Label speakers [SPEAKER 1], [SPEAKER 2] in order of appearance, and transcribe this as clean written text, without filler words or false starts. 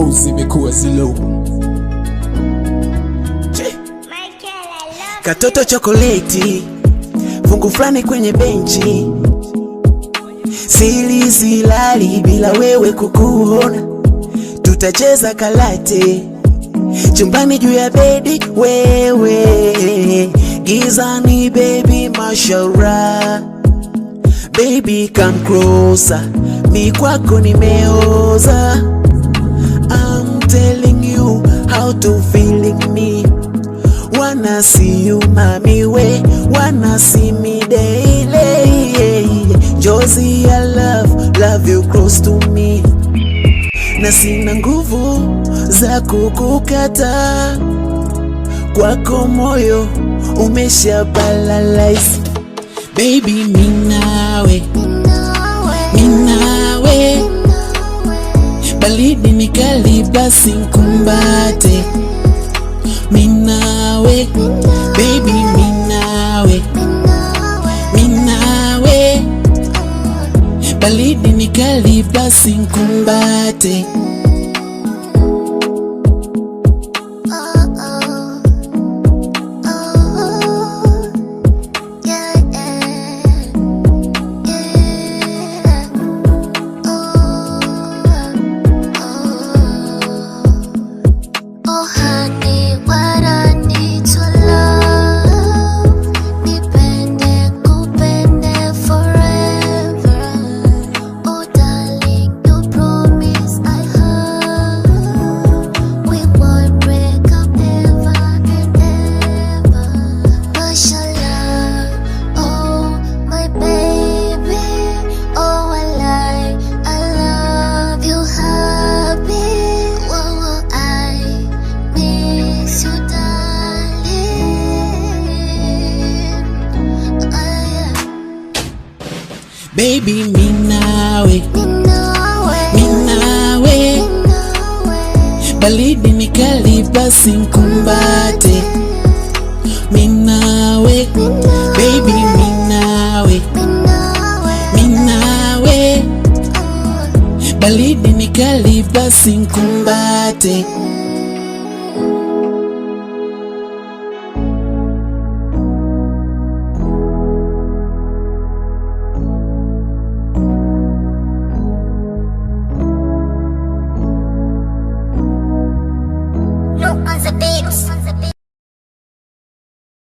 [SPEAKER 1] pose imekuwa slow.
[SPEAKER 2] Katoto chokoleti, fungu fulani kwenye benchi, sili silali bila wewe kukuona. Tutacheza kalate chumbani juu ya bedi, wewe gizani baby mashallah. Baby come closer, mi kwako nimeoza. I'm telling you how to feeling me. Wanna see you mami we, wanna see me daily. Josie I love you close to me. Na sina nguvu za kukukata, kwako moyo umesha paralyze. Baby minawe, minawe, balidi nikali basi nkumbate. Minawe, baby minawe, minawe, balidi nikali basi nkumbate. Baby minawe, minawe, balidi nikali basi nkumbate. Minawe, baby minawe, minawe, balidi nikali basi nkumbate.
[SPEAKER 3] Look on the beat.